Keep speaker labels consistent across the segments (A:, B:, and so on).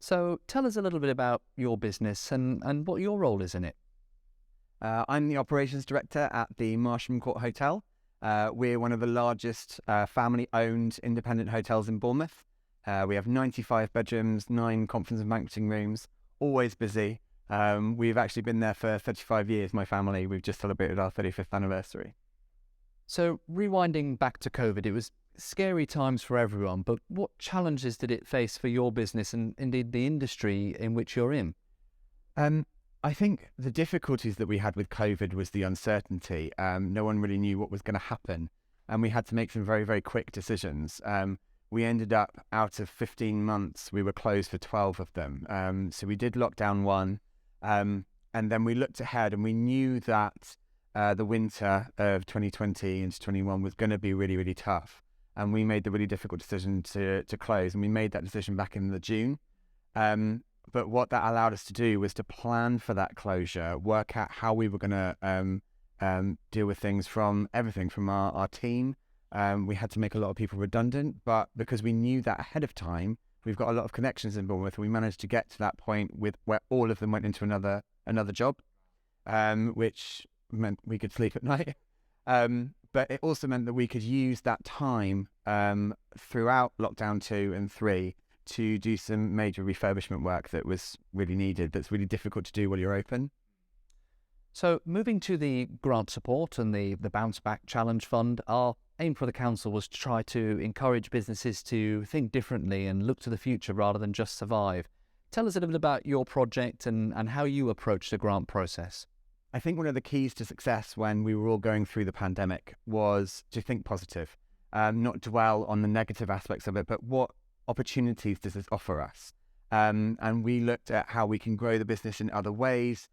A: So tell us a little bit about your business and what your role is in it.
B: I'm the operations director at the Marsham Court Hotel. We're one of the largest family-owned independent hotels in Bournemouth. We have 95 bedrooms, 9 conference and banqueting rooms, always busy. We've actually been there for 35 years, my family. We've just celebrated our 35th anniversary.
A: So rewinding back to COVID, it was scary times for everyone, but what challenges did it face for your business and indeed the industry in which you're in?
B: I think the difficulties that we had with COVID was the uncertainty. No one really knew what was going to happen, and we had to make some very, very quick decisions. We ended up, out of 15 months, we were closed for 12 of them. So we did lockdown 1, and then we looked ahead and we knew that the winter of 2020 into 21 was going to be really, really tough. And we made the really difficult decision to close, and we made that decision back in the June. But what that allowed us to do was to plan for that closure, work out how we were going to deal with things, from everything from our team. We had to make a lot of people redundant, but because we knew that ahead of time, we've got a lot of connections in Bournemouth. We managed to get to that point where all of them went into another job, which meant we could sleep at night. But it also meant that we could use that time throughout lockdown 2 and 3 to do some major refurbishment work that was really needed, that's really difficult to do while you're open.
A: So moving to the grant support and the Bounce Back Challenge Fund, our aim for the council was to try to encourage businesses to think differently and look to the future rather than just survive. Tell us a little bit about your project and how you approached the grant process.
B: I think one of the keys to success when we were all going through the pandemic was to think positive, not dwell on the negative aspects of it, but what opportunities does this offer us? And we looked at how we can grow the business in other ways,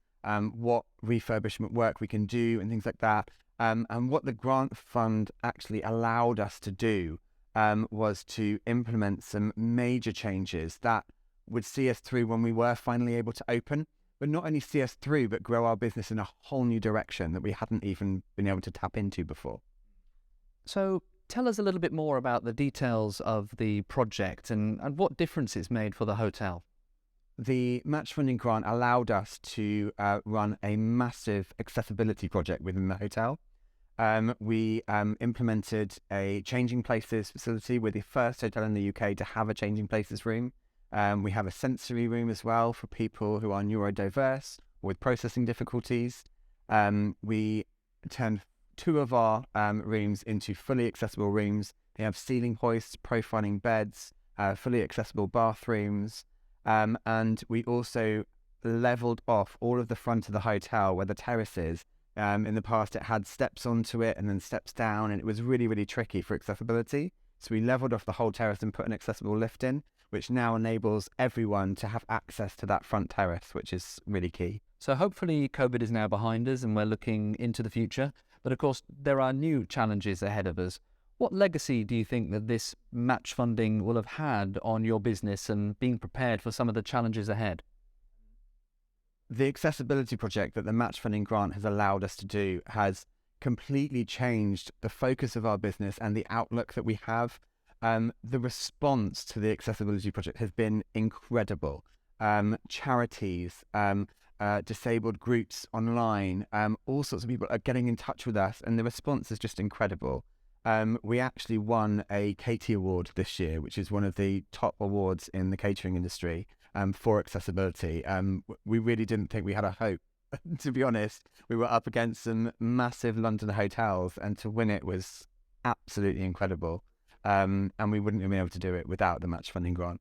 B: what refurbishment work we can do and things like that. And what the grant fund actually allowed us to do was to implement some major changes that would see us through when we were finally able to open, but not only see us through, but grow our business in a whole new direction that we hadn't even been able to tap into before.
A: So tell us a little bit more about the details of the project and what difference it's made for the hotel.
B: The match funding grant allowed us to run a massive accessibility project within the hotel. We implemented a changing places facility. We're the first hotel in the UK to have a changing places room. We have a sensory room as well for people who are neurodiverse or with processing difficulties. We turned 2 of our rooms into fully accessible rooms. They have ceiling hoists, profiling beds, fully accessible bathrooms. And we also leveled off all of the front of the hotel where the terrace is. In the past, it had steps onto it and then steps down, and it was really, really tricky for accessibility. So we leveled off the whole terrace and put an accessible lift in, which now enables everyone to have access to that front terrace, which is really key.
A: So hopefully COVID is now behind us and we're looking into the future. But of course, there are new challenges ahead of us. What legacy do you think that this match funding will have had on your business and being prepared for some of the challenges ahead?
B: The accessibility project that the match funding grant has allowed us to do has completely changed the focus of our business and the outlook that we have. The response to the accessibility project has been incredible. Charities, disabled groups online, all sorts of people are getting in touch with us, and the response is just incredible. We actually won a Katie Award this year, which is one of the top awards in the catering industry for accessibility. We really didn't think we had a hope. To be honest, we were up against some massive London hotels, and to win it was absolutely incredible. And we wouldn't have been able to do it without the match funding grant.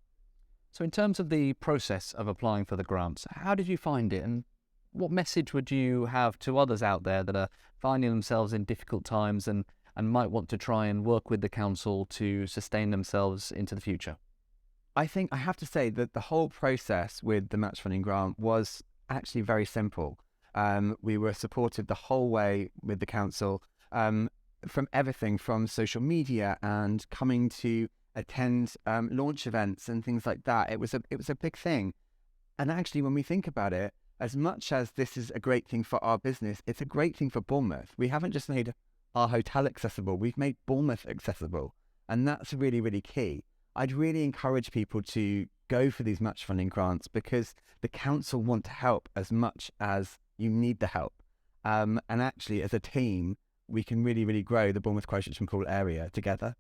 A: So in terms of the process of applying for the grants, how did you find it, and what message would you have to others out there that are finding themselves in difficult times and might want to try and work with the council to sustain themselves into the future?
B: I think I have to say that the whole process with the match funding grant was actually very simple. We were supported the whole way with the council, from everything from social media and coming to attend launch events and things like that. It was a big thing. And actually, when we think about it, as much as this is a great thing for our business, it's a great thing for Bournemouth. We haven't just made our hotel accessible, we've made Bournemouth accessible. And that's really, really key. I'd really encourage people to go for these match funding grants because the council want to help as much as you need the help. And actually, as a team, we can really, really grow the Bournemouth Quotient and Pool area together.